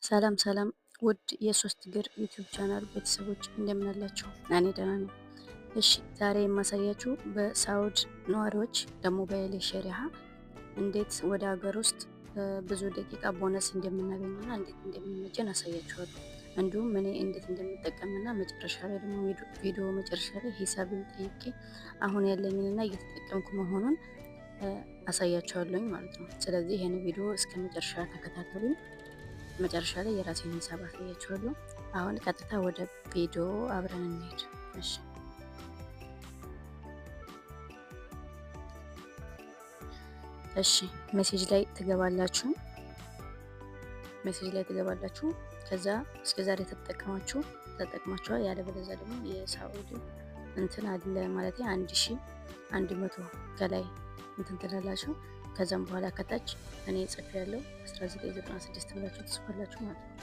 ሰላም ሰላም ውድ የሶስት እግር ዩቲዩብ ቻናል ቤተሰቦች እንደምን አላችሁ? እኔ ደህና ነኝ። እሺ ዛሬ የማሳያችሁ በሳውድ ነዋሪዎች ለሞባይል ሸሪሃ እንዴት ወደ ሀገር ውስጥ ብዙ ደቂቃ ቦነስ እንደምናገኝና እንዴት እንደሚመጀን አሳያችኋለሁ። እንዲሁም እኔ እንዴት እንደምጠቀምና መጨረሻ ላይ ደግሞ ቪዲዮ መጨረሻ ላይ ሂሳብን ጠይቄ አሁን ያለኝንና እየተጠቀምኩ መሆኑን አሳያችኋለሁኝ ማለት ነው። ስለዚህ ይሄን ቪዲዮ እስከ መጨረሻ ተከታተሉኝ። መጨረሻ ላይ የራሴን ሂሳብ አሳያችኋለሁ። አሁን ቀጥታ ወደ ቪዲዮ አብረን እንሄድ። እሺ ሜሴጅ ላይ ትገባላችሁ። ከዛ እስከዛሬ ተጠቅማችኋል። ያለበለዚያ ደግሞ የሳውዲ እንትን አለ ማለት 1100 ከላይ እንትን ትላላችሁ። ከዛም በኋላ ከታች እኔ ጽፍ ያለው 1996 ብላችሁ ትጽፋላችሁ ማለት ነው።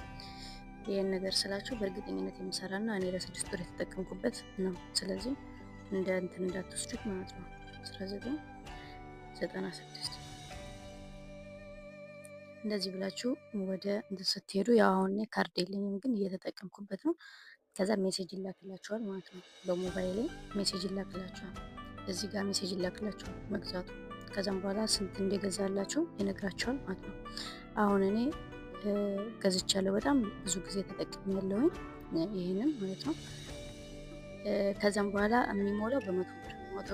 ይሄን ነገር ስላችሁ በእርግጠኝነት የሚሰራና እኔ ለ6 ወር የተጠቀምኩበት ነው። ስለዚህ እንደ እንትን እንዳትወስዱት ማለት ነው። 1996 እንደዚህ ብላችሁ ወደ እንትን ስትሄዱ ያው አሁን ካርድ የለኝም ግን እየተጠቀምኩበት ነው። ከዛ ሜሴጅ ይላክላችኋል ማለት ነው። በሞባይል ሜሴጅ ይላክላችኋል። እዚህ ጋር ሜሴጅ ይላክላችኋል መግዛቱ። ከዛም በኋላ ስንት እንደገዛላችሁ ይነግራችኋል ማለት ነው። አሁን እኔ ገዝቻለሁ። በጣም ብዙ ጊዜ ተጠቅሜያለሁኝ ይሄንን ማለት ነው። ከዛም በኋላ የሚሞላው በ100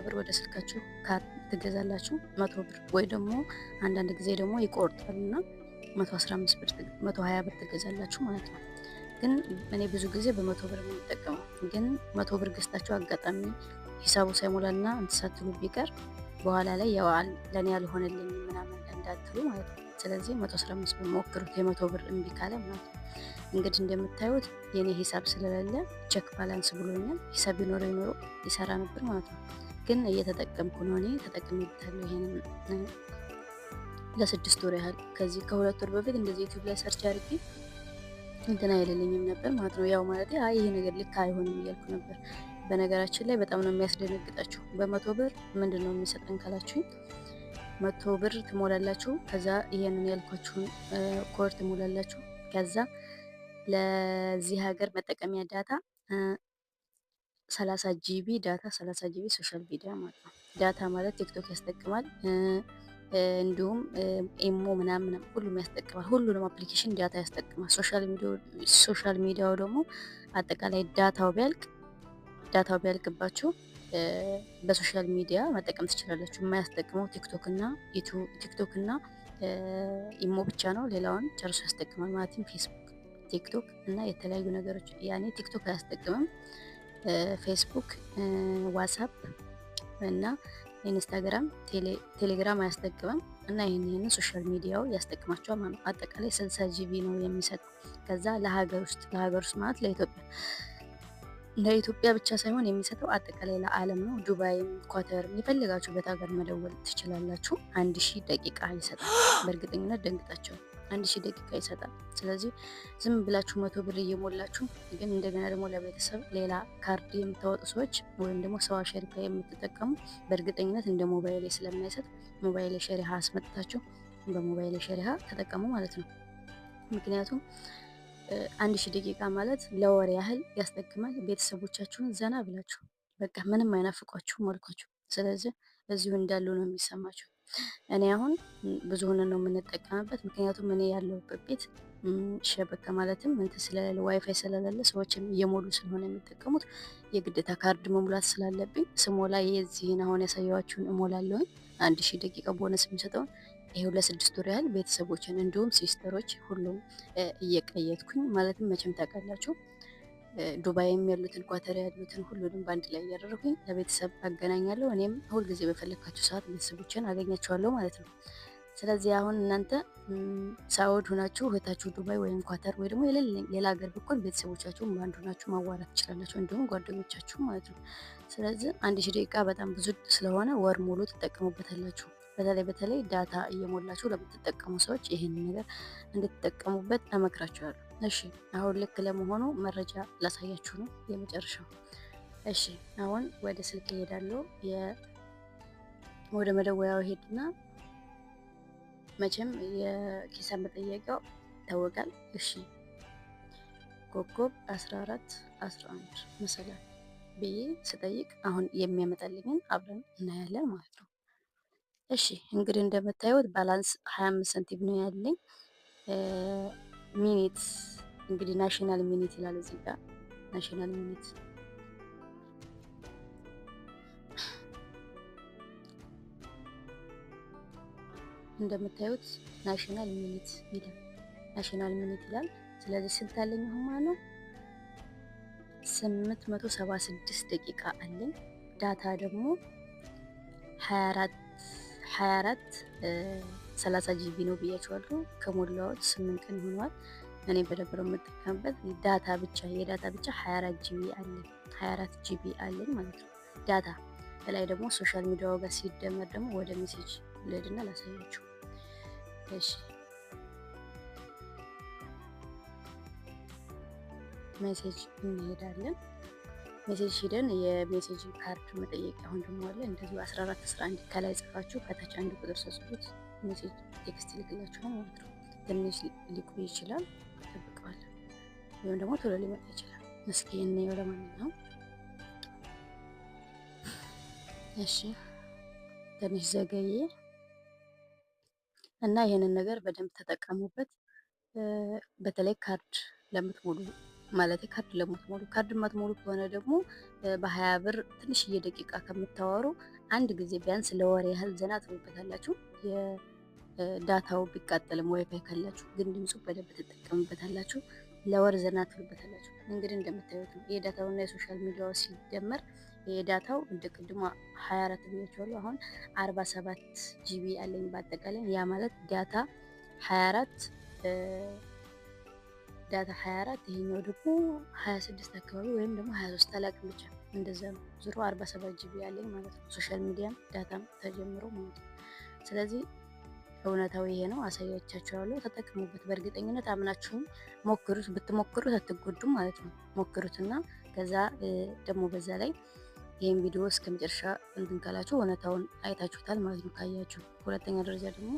ብር ወደ ስልካችሁ ካርድ ትገዛላችሁ። 100 ብር ወይ ደግሞ አንዳንድ ጊዜ ደግሞ ይቆርጣልና 115 ብር 120 ብር ትገዛላችሁ ማለት ነው። ግን እኔ ብዙ ጊዜ በ100 ብር ነው የምጠቀመው። ግን 100 ብር ገዝታችሁ አጋጣሚ ሂሳቡ ሳይሞላና እንትሳትሉ ቢቀር በኋላ ላይ ያው ለኔ ያልሆነልኝ ምናምን እንዳትሉ ማለት ነው። ስለዚህ 115 ብር ሞክሩት፣ የ100 ብር እምቢ ካለ ማለት ነው። እንግዲህ እንደምታዩት የኔ ሂሳብ ስለሌለ ቼክ ባላንስ ብሎኛል። ሂሳብ ቢኖረው ይሰራ ነበር ማለት ነው። ግን እየተጠቀምኩ ነው። እኔ ተጠቅሜበታለሁ ይሄንን ለ6 ወር ያህል። ከዚህ ከ2 ወር በፊት እንደዚህ ዩቲዩብ ላይ ሰርች አድርጌ እንትን አይልልኝም ነበር ማለት ነው። ያው ማለት ይሄ ነገር ልክ አይሆንም እያልኩ ነበር። በነገራችን ላይ በጣም ነው የሚያስደነግጣችሁ። በ100 ብር ምንድን ነው የሚሰጠን ካላችሁኝ 100 ብር ትሞላላችሁ። ከዛ ይሄንን ያልኳችሁን ኮድ ትሞላላችሁ። ከዛ ለዚህ ሀገር መጠቀሚያ ዳታ 30 ጂቢ ዳታ 30 ጂቢ ሶሻል ሚዲያ ማለት ነው። ዳታ ማለት ቲክቶክ ያስጠቅማል፣ እንዲሁም ኢሞ ምናምን ሁሉም ያስጠቅማል። ሁሉንም አፕሊኬሽን ዳታ ያስጠቅማል። ሶሻል ሚዲያው ደግሞ አጠቃላይ ዳታው ቢያልቅባችሁ በሶሻል ሚዲያ መጠቀም ትችላላችሁ። የማያስጠቅመው ቲክቶክ እና ኢሞ ብቻ ነው። ሌላውን ጨርሶ ያስጠቅማል ማለትም ፌስቡክ፣ ቲክቶክ እና የተለያዩ ነገሮች። ያኔ ቲክቶክ አያስጠቅምም፣ ፌስቡክ፣ ዋትስአፕ እና ኢንስታግራም፣ ቴሌግራም አያስጠቅምም እና ይህን ሶሻል ሚዲያው ያስጠቅማቸዋል ማለት ነው። አጠቃላይ 60 ጂቢ ነው የሚሰጠው። ከዛ ለሀገር ውስጥ ማለት ለኢትዮጵያ ብቻ ሳይሆን የሚሰጠው አጠቃላይ ለዓለም ነው። ዱባይም ኳተርም የፈለጋችሁበት ሀገር መደወል ትችላላችሁ። 1000 ደቂቃ ይሰጣል። በእርግጠኝነት ደንግጣቸዋል። 1000 ደቂቃ ይሰጣል። ስለዚህ ዝም ብላችሁ 100 ብር እየሞላችሁ ግን እንደገና ደግሞ ለቤተሰብ ሌላ ካርድ የምታወጡ ሰዎች ወይም ደግሞ ሰዋ ሸሪካ የምትጠቀሙ በእርግጠኝነት እንደ ሞባይል ስለማይሰጥ ሞባይል ሸሪሃ አስመጥታችሁ በሞባይል ሸሪሃ ተጠቀሙ ማለት ነው። ምክንያቱም 1000 ደቂቃ ማለት ለወር ያህል ያስጠቅማል። ቤተሰቦቻችሁን ዘና ብላችሁ በቃ ምንም አይናፍቋችሁም አልኳችሁ። ስለዚህ እዚሁ እንዳሉ ነው የሚሰማችሁ። እኔ አሁን ብዙ ሆነን ነው የምንጠቀምበት። ምክንያቱም እኔ ያለሁበት ቤት ሸበካ ማለትም እንትን ስለሌለ ዋይፋይ ስለሌለ ሰዎችም እየሞሉ ስለሆነ የሚጠቀሙት የግዴታ ካርድ መሙላት ስላለብኝ ስሞላ የዚህን አሁን ያሳየኋችሁን እሞላለሁኝ። 1000 ደቂቃ ቦነስ የሚሰጠውን ይሄው ለ6 ወር ያህል ቤተሰቦችን እንዲሁም ሲስተሮች ሁሉም እየቀየጥኩኝ ማለትም መቼም ታውቃላችሁ ዱባይም ያሉትን ኳተር ያሉትን ሁሉንም በአንድ ላይ እያደረኩኝ ለቤተሰብ አገናኛለሁ። እኔም ሁልጊዜ በፈለግካችሁ ሰዓት ቤተሰቦችን አገኛቸዋለሁ ማለት ነው። ስለዚህ አሁን እናንተ ሳውድ ሁናችሁ እህታችሁ ዱባይ ወይም ኳተር ወይ ደግሞ ሌላ ሀገር ብኮን ቤተሰቦቻችሁን በአንድ ሁናችሁ ማዋራት ትችላላችሁ፣ እንዲሁም ጓደኞቻችሁ ማለት ነው። ስለዚህ 1000 ደቂቃ በጣም ብዙ ስለሆነ ወር ሙሉ ትጠቀሙበታላችሁ። በተለይ ዳታ እየሞላችሁ ለምትጠቀሙ ሰዎች ይህን ነገር እንድትጠቀሙበት እመክራችኋለሁ። እሺ አሁን ልክ ለመሆኑ መረጃ ላሳያችሁ ነው የመጨረሻው። እሺ አሁን ወደ ስልክ እሄዳለሁ። ወደ መደወያው ሄድና መቼም የሂሳብ መጠየቂያው ይታወቃል። እሺ ኮከብ 14 11 መሰላል ብዬ ስጠይቅ አሁን የሚያመጣልኝን አብረን እናያለን ማለት ነው። እሺ እንግዲህ እንደምታዩት ባላንስ 25 ሳንቲም ነው ያለኝ። ሚኒት እንግዲህ ናሽናል ሚኒት ይላል እዚህ ጋር ናሽናል ሚኒት እንደምታዩት ናሽናል ሚኒት ይላል ናሽናል ሚኒት ይላል። ስለዚህ ስንት አለኝ አሁን ማለት ነው? 876 ደቂቃ አለኝ። ዳታ ደግሞ 24 30 ጂቢ ነው ብያቸዋለሁ። ከሞላሁት 8 ቀን ሆኗል። እኔ በደንብ ነው የምጠቀምበት። ዳታ ብቻ የዳታ ብቻ 24 ጂቢ አለኝ 24 ጂቢ አለኝ ማለት ነው ዳታ። በላይ ደግሞ ሶሻል ሚዲያው ጋር ሲደመር ደግሞ ወደ ሜሴጅ ልሄድና ላሳያችሁ። እሺ ሜሴጅ እንሄዳለን። ሜሴጅ ሂደን የሜሴጅ ካርድ መጠየቂያ አሁን ደግሞ አለ። እንደዚሁ 14 11 ከላይ ጽፋችሁ ከታች አንድ ቁጥር ሰጽፉት ሜሴጅ ቴክስት ይልክላችኋል ማለት ነው። ትንሽ ሊቆይ ይችላል፣ ተጠብቀዋለን። ወይም ደግሞ ቶሎ ሊመጣ ይችላል። እስኪ እንየው ለማንኛውም። እሺ ትንሽ ዘገየ እና ይሄንን ነገር በደንብ ተጠቀሙበት። በተለይ ካርድ ለምትሞሉ ማለት ካርድ ለምትሞሉ ካርድ የማትሞሉ ከሆነ ደግሞ በ20 ብር ትንሽዬ ደቂቃ ከምታወሩ አንድ ጊዜ ቢያንስ ለወር ያህል ዘና ትሉበታላችሁ። የዳታው ቢቃጠልም ዋይፋይ ካላችሁ ግን ድምፁ በደንብ ትጠቀሙበታላችሁ። ለወር ዘና ትሉበታላችሁ። እንግዲህ እንደምታዩት ነው የዳታውና የሶሻል ሚዲያው ሲደመር የዳታው እንደ ቅድሞ 24 ብያቸዋለሁ። አሁን 47 ጂቢ አለኝ በአጠቃላይ። ያ ማለት ዳታ 24 ይሄኛው ደግሞ 26 አካባቢ ወይም ደግሞ 23 አላቅም ብቻ እንደዛ ነው። ዙሮ 47 ጂቢ አለኝ ማለት ነው። ሶሻል ሚዲያም ዳታም ተጀምሮ ማለት ነው። ስለዚህ እውነታው ይሄ ነው። አሳያቻችኋለሁ። ተጠቅሙበት። በእርግጠኝነት አምናችሁም ሞክሩት። ብትሞክሩት አትጎዱም ማለት ነው። ሞክሩትና ከዛ ደግሞ በዛ ላይ ይህን ቪዲዮ እስከ መጨረሻ እንትን ካላችሁ እውነታውን አይታችሁታል ማለት ነው ካያችሁ። ሁለተኛ ደረጃ ደግሞ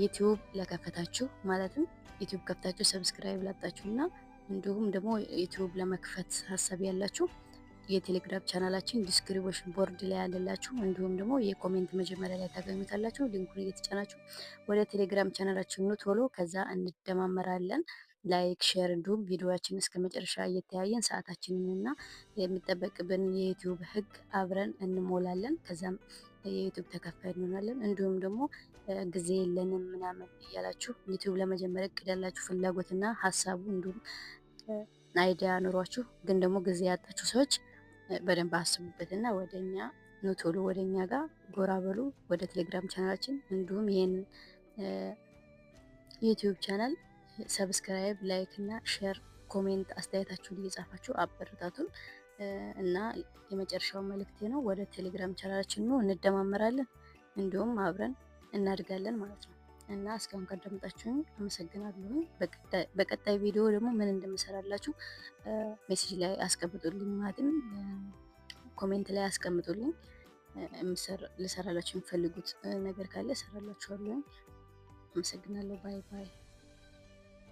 ዩቲዩብ ለከፈታችሁ ማለትም ዩቲዩብ ከፍታችሁ ሰብስክራይብ ላጣችሁ እና እንዲሁም ደግሞ ዩቲዩብ ለመክፈት ሀሳብ ያላችሁ የቴሌግራም ቻናላችን ዲስክሪፕሽን ቦርድ ላይ ያለላችሁ፣ እንዲሁም ደግሞ የኮሜንት መጀመሪያ ላይ ታገኙታላችሁ። ሊንኩን እየተጫናችሁ ወደ ቴሌግራም ቻናላችን ኑ ቶሎ። ከዛ እንደማመራለን። ላይክ ሼር፣ እንዲሁም ቪዲዮዎችን እስከ መጨረሻ እየተያየን ሰዓታችንን እና የሚጠበቅብን የዩቲዩብ ህግ አብረን እንሞላለን። ከዛም የዩቲዩብ ተከፋይ እንሆናለን። እንዲሁም ደግሞ ጊዜ የለንም ምናምን እያላችሁ ዩቲዩብ ለመጀመር እቅድ ያላችሁ ፍላጎትና ሀሳቡ እንዲሁም አይዲያ ኑሯችሁ ግን ደግሞ ጊዜ ያጣችሁ ሰዎች በደንብ አስቡበትና ወደኛ ኑ ቶሎ ወደኛ ጋር ጎራ በሉ፣ ወደ ቴሌግራም ቻናላችን። እንዲሁም ይሄን ዩቲዩብ ቻናል ሰብስክራይብ፣ ላይክ እና ሼር፣ ኮሜንት አስተያየታችሁን እየጻፋችሁ አበረታቱን እና የመጨረሻው መልእክቴ ነው። ወደ ቴሌግራም ቻናላችን ነው እንደማመራለን፣ እንዲሁም አብረን እናድጋለን ማለት ነው። እና እስካሁን ካዳመጣችሁኝ አመሰግናለሁ። በቀጣይ ቪዲዮ ደግሞ ምን እንደምሰራላችሁ ሜሴጅ ላይ አስቀምጡልኝ፣ ማለትም ኮሜንት ላይ አስቀምጡልኝ። ልሰራላችሁ የሚፈልጉት ነገር ካለ እሰራላችኋለሁ። አመሰግናለሁ። ባይ ባይ።